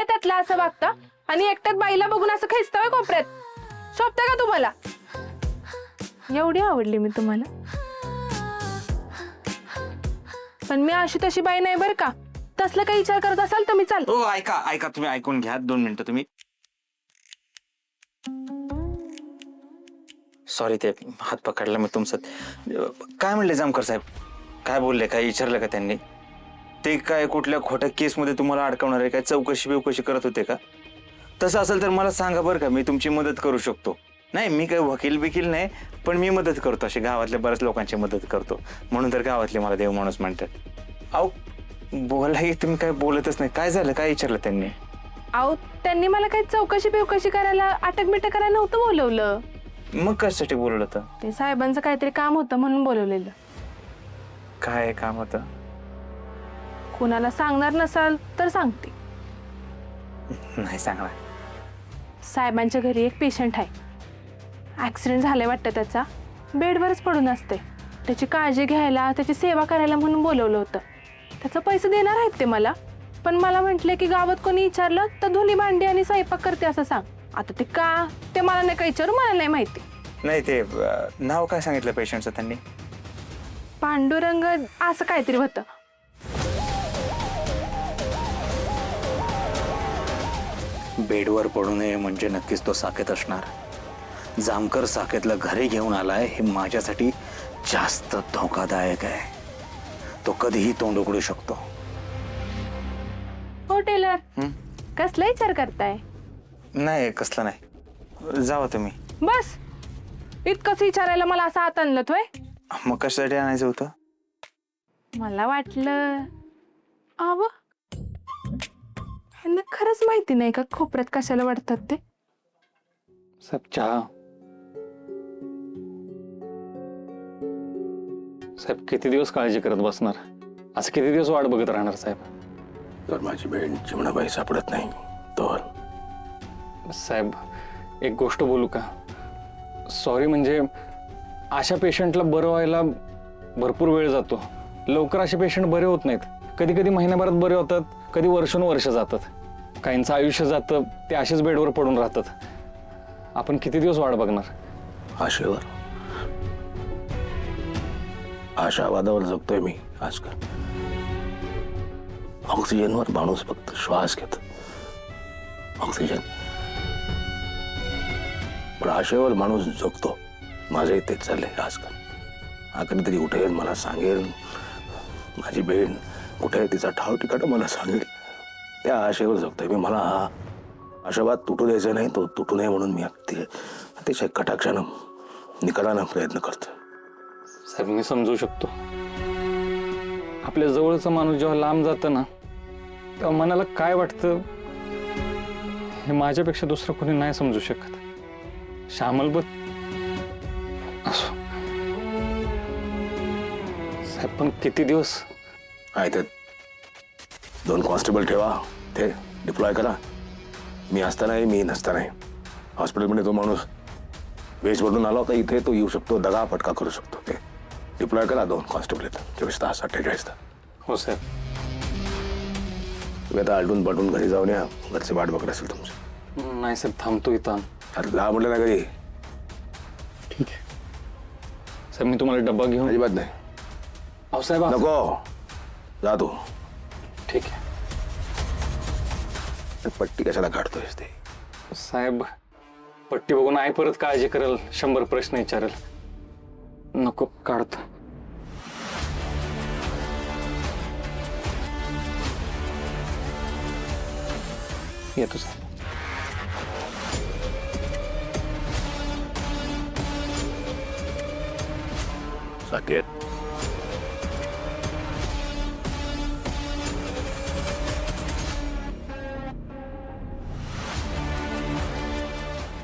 त्यातला असं वागता आणि एकट्यात बाईला बघून असं खेचताय कोपऱ्यात? शोभता का तुम्हाला? एवढी आवडली मी तुम्हाला? पण मी अशी तशी बाई नाही बरं का. तसला काही विचार करत असाल तर मी चाल. हो ऐका ऐका, तुम्ही ऐकून घ्या 2 मिनिटं. तुम्ही सॉरी, ते हात पकडला मी तुमचं. काय म्हणले जामकर साहेब? काय बोलले? काय विचारलं का त्यांनी? ते काय कुठल्या खोट्या केसमध्ये तुम्हाला अडकवणार आहे? काय चौकशी करत होते का? तसं असेल तर मला सांगा बरं का, मी तुमची मदत करू शकतो. नाही, मी काय वकील बिकील नाही, पण मी मदत करतो. अशी गावातल्या बऱ्याच लोकांची मदत करतो. म्हणून तर गावातले मला देव माणूस म्हणतात. अहो बोला की, तुम्ही काय बोलतच नाही. काय झालं? काय विचारलं त्यांनी? अहो त्यांनी मला काही चौकशी करायला अटक करायला नव्हतं बोलवलं. मग कशासाठी बोलवलं होतं? ते साहेबांचं काहीतरी काम होतं म्हणून बोलवलेलं. काय काम होतं? कुणाला सांगणार नसाल तर सांगते. नाही सांगणार. साहेबांच्या घरी एक पेशंट आहे. ॲक्सिडेंट झालाय वाटतं त्याचा. बेडवरच पडून असते. त्याची काळजी घ्यायला, त्याची सेवा करायला म्हणून बोलवलं होतं. त्याचं पैसे देणार आहेत ते मला. पण मला म्हटले की गावात कोणी विचारलं तर धुनी भांडी आणि स्वयंपाक करते असं सांग. आता ते का ते मला नाही का विचारू, मला नाही माहिती. नाही, ते नाव काय सांगितलं पेशंटचं त्यांनी? पांडुरंग असं काहीतरी होतं. बेडवर पडू नये म्हणजे नक्कीच तो साकेत असणार. जामकर साकेतला घरी घेऊन आलाय हे माझ्यासाठी जास्त धोकादायक आहे. तो कधीही तोंड उघडू शकतो. हो टेलर, कसला विचार करताय? नाही, कसलं नाही. जावा तुम्ही. बस इतकंच विचारायला मला असं हात आणलं होय? मग कशासाठी आणायचं होतं? मला वाटलं ह्यांना खरंच माहिती नाही का खोपऱ्यात कशाला वाढतात ते? साहेब चहा. साहेब किती दिवस काळजी करत बसणार? असं किती दिवस वाट बघत राहणार साहेब? तर माझी बहीण चिमणाबाई सापडत नाही तर साहेब एक गोष्ट बोलू का? सॉरी, म्हणजे अशा पेशंटला बरं व्हायला भरपूर वेळ जातो. लवकर असे पेशंट बरे होत नाहीत. कधी कधी महिन्याभरात बरे होतात, कधी वर्षानुवर्ष जातात. काहींचं आयुष्य जातं, ते असेच बेडवर पडून राहतात. आपण किती दिवस वाट बघणार? आशेवर, आशावादावर जगतोय मी आजकाल. ऑक्सिजनवर माणूस फक्त श्वास घेतो. ऑक्सिजन. पण आशेवर माणूस जगतो. माझे तेच चाललंय आजकाल. हा कधीतरी उठेल, मला सांगेल माझी बहीण कुठे आहे, तिचा ठाव ठिकाण मला सांगेल. त्या आशेवर जगतोय मी. मला हा आशावाद तुटू द्यायचा नाही, तो तुटू नये म्हणून मी अतिशय कटाक्षानं निकालानं प्रयत्न करतो. साहेब मी समजू शकतो. आपल्या जवळचा माणूस जेव्हा लांब जातं ना, तेव्हा मनाला काय वाटतं हे माझ्यापेक्षा दुसरं कोणी नाही समजू शकत. श्यामलबत असो साहेब, पण किती दिवस? आहे ते 2 कॉन्स्टेबल ठेवा, ते डिप्लॉय करा. मी असतानाही मी नसतानाही हॉस्पिटलमध्ये तो माणूस वेज बदलून आला होता. इथे तो येऊ शकतो, दगा फटका करू शकतो. ते डिप्लॉय करा. 2 कॉन्स्टेबल येतात 24 तास 48 तास. हो साहेब. तुम्ही आता आलटून पालटून घरी जाऊन या. घरचे वाट बघत असेल तुमचे. नाही साहेब, थांबतो इथं. अरे जा म्हटलं ना घरी. ठीक आहे साहेब, मी तुम्हाला डब्बा घेऊन. अजिबात नाही. अहो साहेब नको, जा तू. ठीक आहे पट्टी कशाला काढतोयस ते? साहेब, पट्टी बघून आई परत काळजी करेल, 100 प्रश्न विचारेल. नको, काढतो. येतो साहेब. साकेत,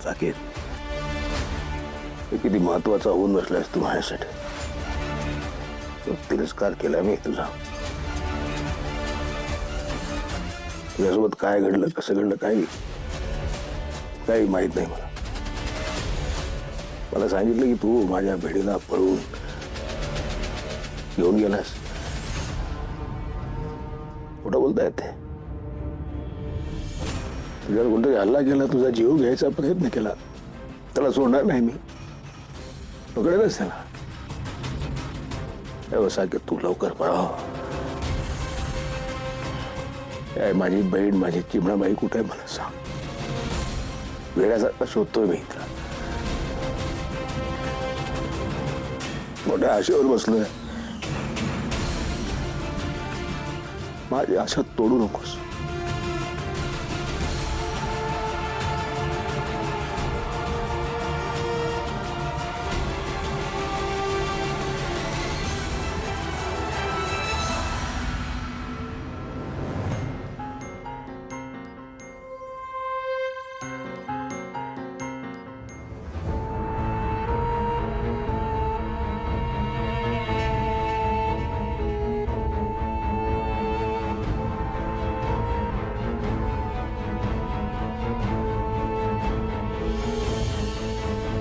साकेत, किती महत्वाचा होऊन बसलायस तू माझ्यासाठी. तिरस्कार केला मी तुझा. तुझ्यासोबत काय घडलं, कसं घडलं, काही माहित नाही मला. मला सांगितलं की तू माझ्या भेडीला पळवून घेऊन गेलास. कुठं बोलतायत ते? जर कोणतरी हल्ला केला, तुझा जीव घ्यायचा प्रयत्न केला, त्याला सोडणार नाही मी, पकडेलच त्याला. सारखे तू लवकर पळाव. माझी बहीण, माझी चिमणाबाई कुठे आहे मला सांग. वेळासारखा शोधतोय मी इथला. मोठ्या आशेवर बसलोय. माझी आशा तोडू नकोस.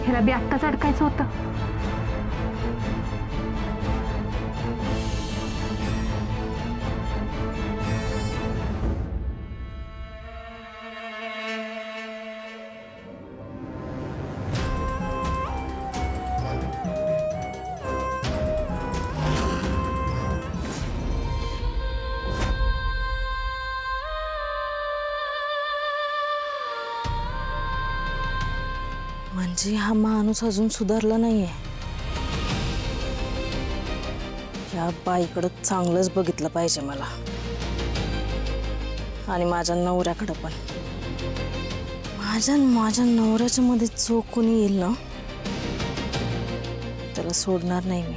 ह्याला बी आत्ताच अडकायचं होतं. म्हणजे हा माणूस अजून सुधारला नाहीये. या बाईकडं चांगलंच बघितलं पाहिजे मला, आणि माझ्या नवऱ्याकडं पण. माझ्या नवऱ्याच्या मध्ये जो कोणी येईल ना, त्याला सोडणार नाही मी.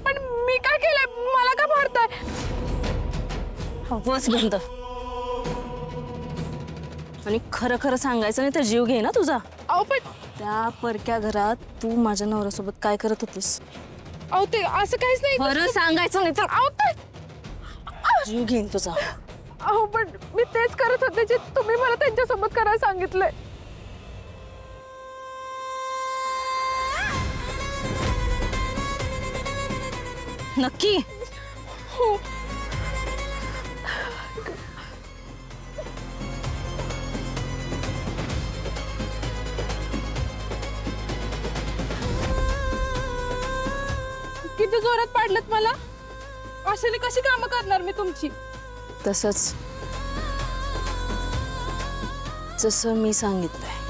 पण मी काय केलंय? मला का मारताय? बस बंद. आणि खरं खरं सांगायचं नाही तर जीव घे ना तुझा. अहो पण त्या परक्या घरात तू माझ्या नवऱ्यासोबत काय करत होतीस? अहो ते असं काहीच नाही. खरं सांगायचं नाही तर अहो ते जीव घेईन तुझा. अहो पण मी तेच करत होते जे तुम्ही मला त्यांच्यासोबत करायला सांगितलंय. नक्की? हो. किती जोरात पाडलं मला. अशाने कशी कामं करणार मी तुमची? तसंच जसं मी सांगितलंय.